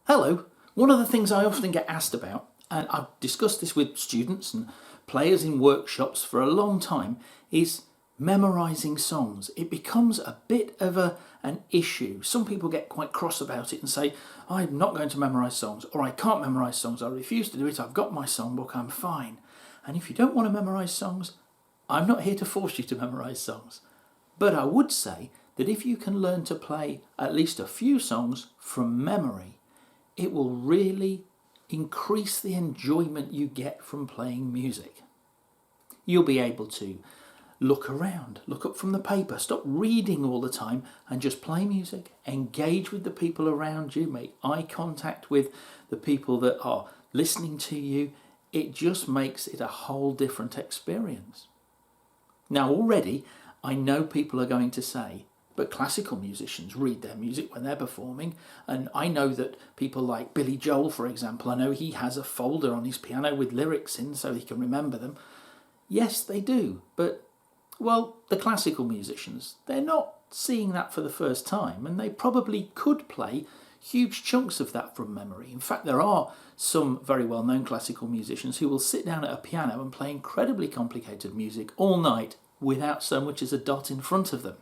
Hello. One of the things I often get asked about, and I've discussed this with students and players in workshops for a long time, is memorising songs. It becomes a bit of an issue. Some people get quite cross about it and say, I'm not going to memorise songs, or I can't memorise songs, I refuse to do it, I've got my songbook, I'm fine. And if you don't want to memorise songs, I'm not here to force you to memorise songs. But I would say that if you can learn to play at least a few songs from memory, it will really increase the enjoyment you get from playing music. You'll be able to look around, look up from the paper, stop reading all the time and just play music, engage with the people around you, make eye contact with the people that are listening to you. It just makes it a whole different experience. Now already I know people are going to say, but classical musicians read their music when they're performing, and I know that people like Billy Joel, for example, I know he has a folder on his piano with lyrics in so he can remember them. Yes, they do, but, well, the classical musicians, they're not seeing that for the first time, and they probably could play huge chunks of that from memory. In fact, there are some very well-known classical musicians who will sit down at a piano and play incredibly complicated music all night without so much as a dot in front of them.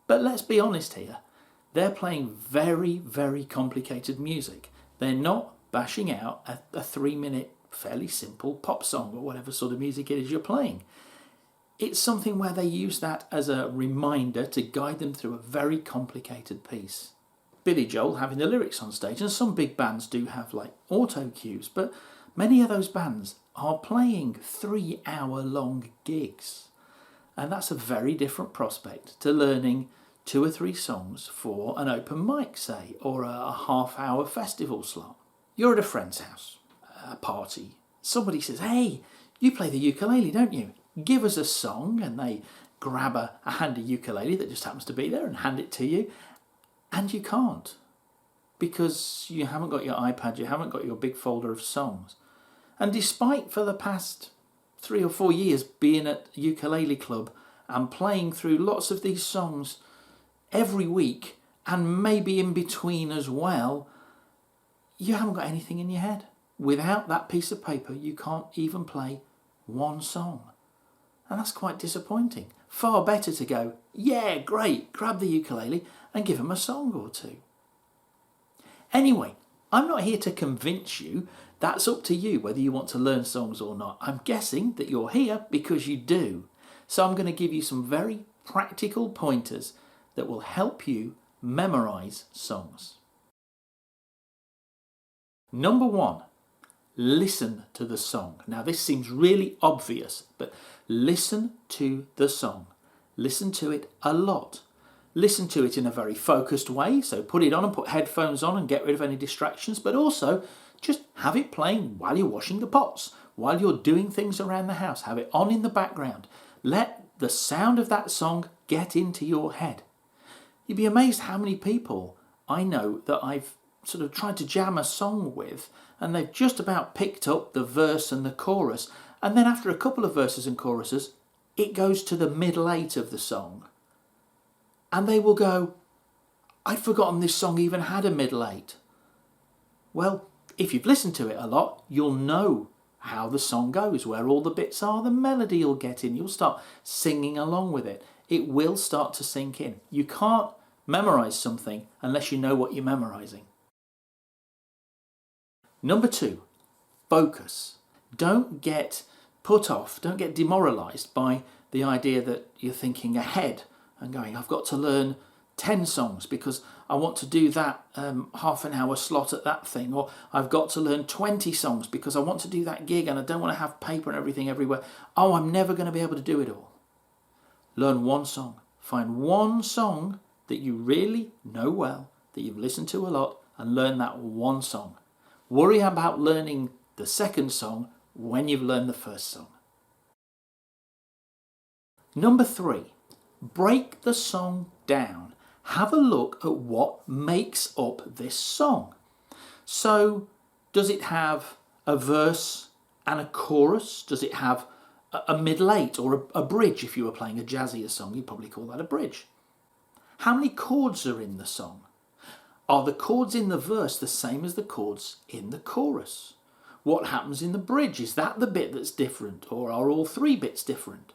But let's be honest here, they're playing very, very complicated music. They're not bashing out a 3-minute, fairly simple pop song or whatever sort of music it is you're playing. It's something where they use that as a reminder to guide them through a very complicated piece. Billy Joel having the lyrics on stage, and some big bands do have like auto cues, but many of those bands are playing 3-hour-long gigs. And that's a very different prospect to learning 2 or 3 songs for an open mic, say, or a half-hour festival slot. You're at a friend's house, a party. Somebody says, hey, you play the ukulele, don't you? Give us a song, and they grab a handy ukulele that just happens to be there and hand it to you, and you can't, because you haven't got your iPad, you haven't got your big folder of songs. And despite for the past 3 or 4 years being at Ukulele Club and playing through lots of these songs every week and maybe in between as well, you haven't got anything in your head. Without that piece of paper, you can't even play one song. And that's quite disappointing. Far better to go, yeah, great, grab the ukulele and give them a song or two. Anyway, I'm not here to convince you. That's up to you whether you want to learn songs or not. I'm guessing that you're here because you do. So I'm going to give you some very practical pointers that will help you memorise songs. Number 1, listen to the song. Now this seems really obvious, but listen to the song. Listen to it a lot. Listen to it in a very focused way, so put it on and put headphones on and get rid of any distractions, but also just have it playing while you're washing the pots, while you're doing things around the house. Have it on in the background. Let the sound of that song get into your head. You'd be amazed how many people I know that I've sort of tried to jam a song with, and they've just about picked up the verse and the chorus, and then after a couple of verses and choruses, it goes to the middle 8 of the song. And they will go, I'd forgotten this song even had a middle 8. Well, if you've listened to it a lot, you'll know how the song goes, where all the bits are, the melody you'll get in, you'll start singing along with it. It will start to sink in. You can't memorise something unless you know what you're memorising. Number 2, focus. Don't get put off, don't get demoralised by the idea that you're thinking ahead and going, I've got to learn 10 songs because I want to do that half an hour slot at that thing, or I've got to learn 20 songs because I want to do that gig and I don't want to have paper and everything everywhere. Oh, I'm never going to be able to do it all. Learn one song. Find one song that you really know well, that you've listened to a lot, and learn that one song. Worry about learning the second song when you've learned the first song. Number 3, break the song down. Have a look at what makes up this song. So, does it have a verse and a chorus? Does it have a middle 8 or a bridge? If you were playing a jazzier song, you'd probably call that a bridge. How many chords are in the song? Are the chords in the verse the same as the chords in the chorus? What happens in the bridge? Is that the bit that's different, or are all three bits different?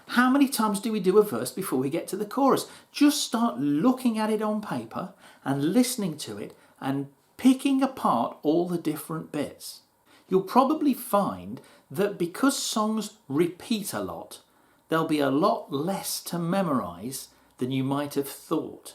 How many times do we do a verse before we get to the chorus? Just start looking at it on paper and listening to it and picking apart all the different bits. You'll probably find that because songs repeat a lot, there'll be a lot less to memorise than you might have thought.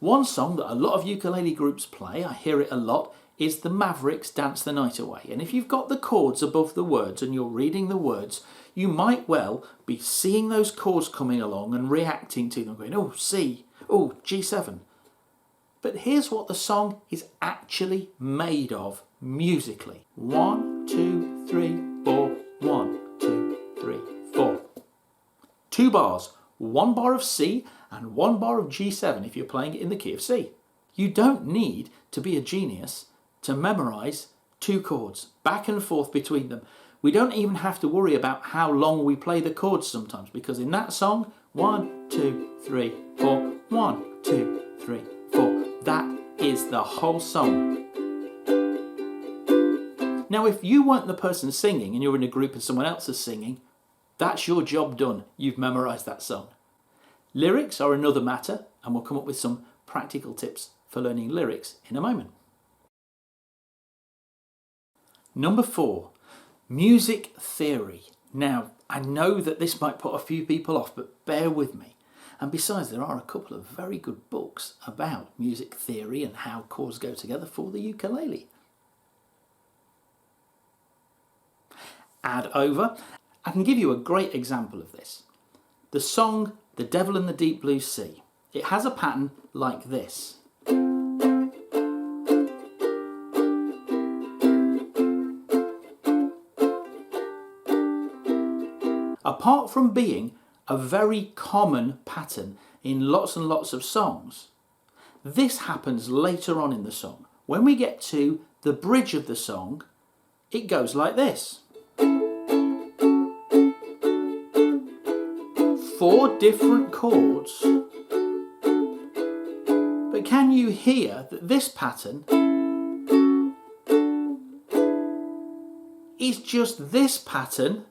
One song that a lot of ukulele groups play, I hear it a lot, is the Mavericks' Dance the Night Away. And if you've got the chords above the words and you're reading the words, you might well be seeing those chords coming along and reacting to them, going, oh, C, oh, G7. But here's what the song is actually made of musically. 1, 2, 3, 4. 1, 2, 3, 4. 2 bars. 1 bar of C and 1 bar of G7 if you're playing it in the key of C. You don't need to be a genius to memorise 2 chords, back and forth between them. We don't even have to worry about how long we play the chords sometimes, because in that song, 1, 2, 3, 4, 1, 2, 3, 4. That is the whole song. Now, if you weren't the person singing and you're in a group and someone else is singing, that's your job done. You've memorised that song. Lyrics are another matter, and we'll come up with some practical tips for learning lyrics in a moment. Number 4, music theory. Now, I know that this might put a few people off, but bear with me. And besides, there are a couple of very good books about music theory and how chords go together for the ukulele. Add over. I can give you a great example of this. The song The Devil in the Deep Blue Sea. It has a pattern like this. Apart from being a very common pattern in lots and lots of songs, this happens later on in the song. When we get to the bridge of the song, it goes like this. 4 different chords. But can you hear that this pattern is just this pattern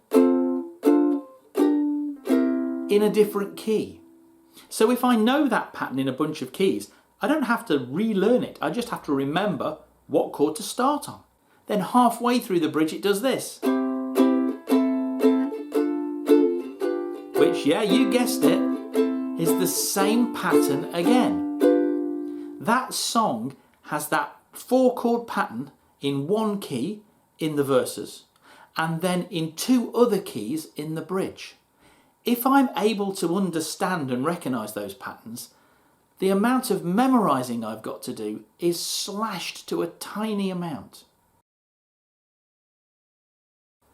in a different key? So if I know that pattern in a bunch of keys, I don't have to relearn it. I just have to remember what chord to start on. Then halfway through the bridge it does this. Which, yeah, you guessed it, is the same pattern again. That song has that 4-chord pattern in one key in the verses and then in 2 other keys in the bridge. If I'm able to understand and recognise those patterns, the amount of memorising I've got to do is slashed to a tiny amount.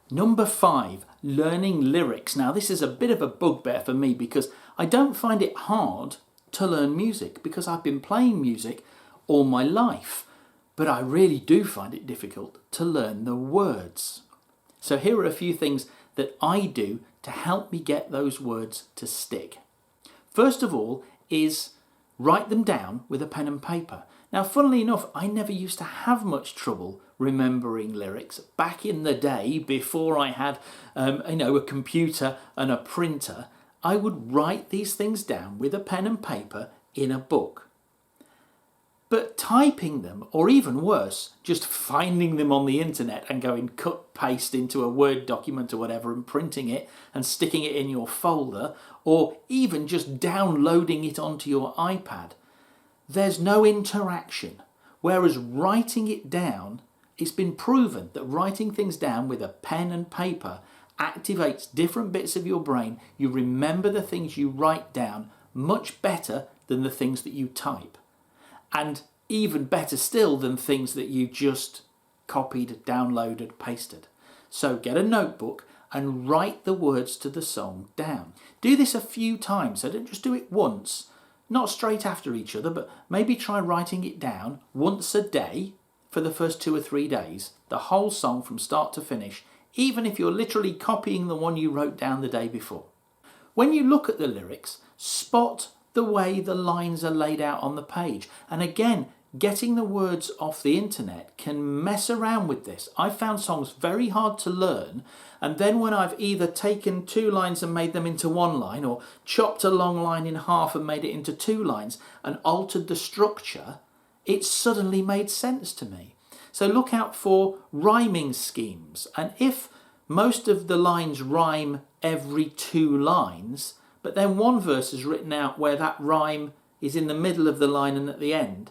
Number 5, learning lyrics. Now this is a bit of a bugbear for me because I don't find it hard to learn music because I've been playing music all my life, but I really do find it difficult to learn the words. So here are a few things that I do to help me get those words to stick. First of all is write them down with a pen and paper. Now, funnily enough, I never used to have much trouble remembering lyrics back in the day before I had a computer and a printer. I would write these things down with a pen and paper in a book. But typing them, or even worse, just finding them on the internet and going cut, paste into a Word document or whatever and printing it and sticking it in your folder, or even just downloading it onto your iPad, there's no interaction. Whereas writing it down, it's been proven that writing things down with a pen and paper activates different bits of your brain. You remember the things you write down much better than the things that you type. And even better still than things that you just copied, downloaded, pasted. So get a notebook and write the words to the song down. Do this a few times, so don't just do it once, not straight after each other, but maybe try writing it down once a day for the first 2 or 3 days, the whole song from start to finish, even if you're literally copying the one you wrote down the day before. When you look at the lyrics, spot the way the lines are laid out on the page. And again, getting the words off the internet can mess around with this. I've found songs very hard to learn, and then when I've either taken 2 lines and made them into 1 line, or chopped a long line in half and made it into 2 lines and altered the structure, it suddenly made sense to me. So look out for rhyming schemes, and if most of the lines rhyme every 2 lines, but then one verse is written out where that rhyme is in the middle of the line and at the end,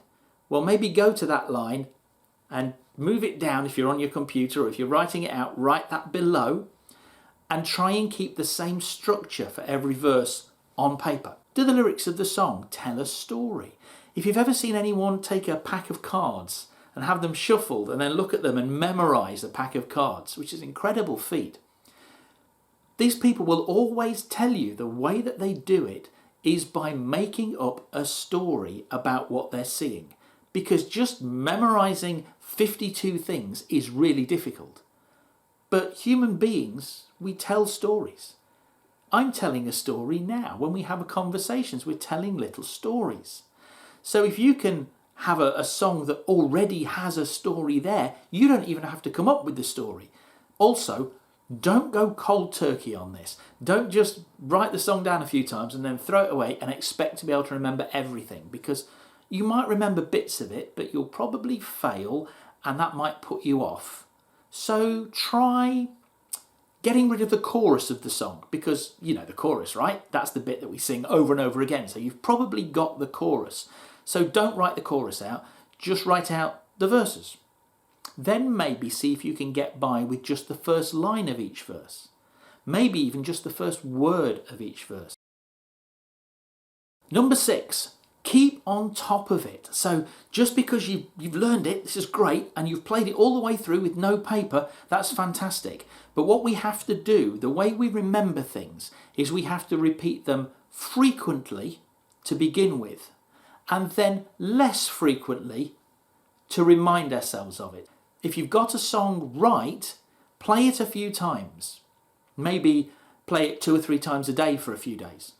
well, maybe go to that line and move it down if you're on your computer, or if you're writing it out, write that below and try and keep the same structure for every verse on paper. Do the lyrics of the song tell a story? If you've ever seen anyone take a pack of cards and have them shuffled and then look at them and memorise a pack of cards, which is an incredible feat, these people will always tell you the way that they do it is by making up a story about what they're seeing. Because just memorising 52 things is really difficult. But human beings, we tell stories. I'm telling a story now. When we have a conversations, we're telling little stories. So if you can have a song that already has a story there, you don't even have to come up with the story. Also, don't go cold turkey on this. Don't just write the song down a few times and then throw it away and expect to be able to remember everything, because you might remember bits of it, but you'll probably fail and that might put you off. So try getting rid of the chorus of the song, because you know the chorus, right? That's the bit that we sing over and over again. So you've probably got the chorus. So don't write the chorus out, just write out the verses. Then maybe see if you can get by with just the first line of each verse. Maybe even just the first word of each verse. Number 6. Keep on top of it. So just because you've learned it, this is great, and you've played it all the way through with no paper, that's fantastic. But what we have to do, the way we remember things, is we have to repeat them frequently to begin with, and then less frequently to remind ourselves of it. If you've got a song right, play it a few times. Maybe play it 2 or 3 times a day for a few days.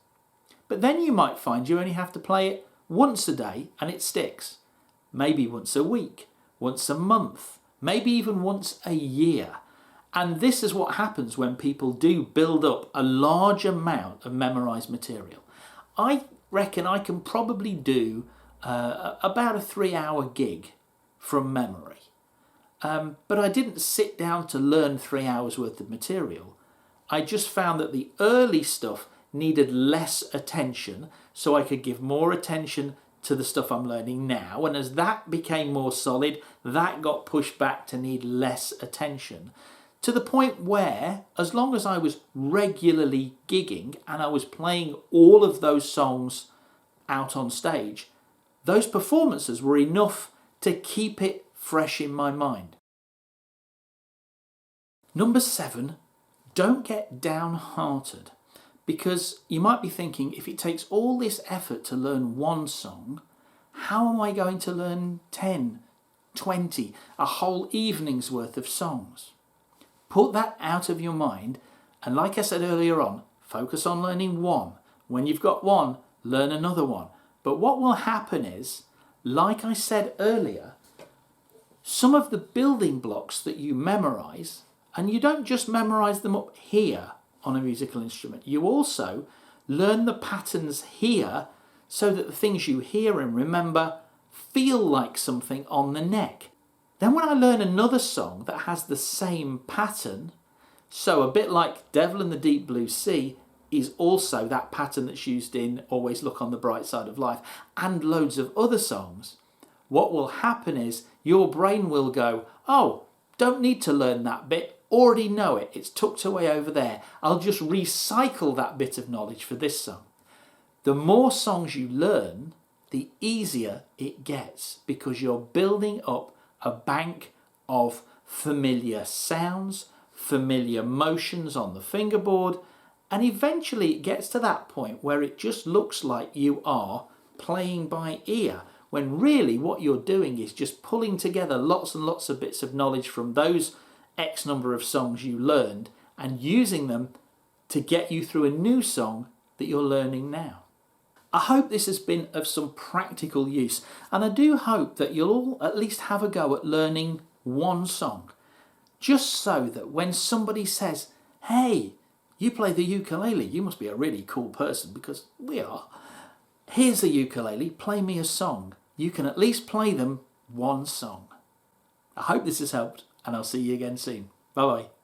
But then you might find you only have to play it once a day and it sticks. Maybe once a week, once a month, maybe even once a year. And this is what happens when people do build up a large amount of memorised material. I reckon I can probably do about a 3-hour gig from memory. But I didn't sit down to learn 3 hours worth of material. I just found that the early stuff needed less attention, so I could give more attention to the stuff I'm learning now. And as that became more solid, that got pushed back to need less attention, to the point where, as long as I was regularly gigging and I was playing all of those songs out on stage, those performances were enough to keep it fresh in my mind. Number 7, don't get downhearted. Because you might be thinking, if it takes all this effort to learn one song, how am I going to learn 10, 20, a whole evening's worth of songs? Put that out of your mind, and like I said earlier on, focus on learning one. When you've got one, learn another one. But what will happen is, like I said earlier, some of the building blocks that you memorise, and you don't just memorise them up here on a musical instrument, you also learn the patterns here so that the things you hear and remember feel like something on the neck. Then when I learn another song that has the same pattern, so a bit like Devil in the Deep Blue Sea is also that pattern that's used in Always Look on the Bright Side of Life and loads of other songs, what will happen is your brain will go, oh, don't need to learn that bit, already know it, it's tucked away over there. I'll just recycle that bit of knowledge for this song. The more songs you learn, the easier it gets, because you're building up a bank of familiar sounds, familiar motions on the fingerboard, and eventually it gets to that point where it just looks like you are playing by ear, when really what you're doing is just pulling together lots and lots of bits of knowledge from those X number of songs you learned and using them to get you through a new song that you're learning now. I hope this has been of some practical use, and I do hope that you'll all at least have a go at learning one song, just so that when somebody says, hey, you play the ukulele, you must be a really cool person, because we are. Here's the ukulele, play me a song. You can at least play them one song. I hope this has helped, and I'll see you again soon. Bye bye.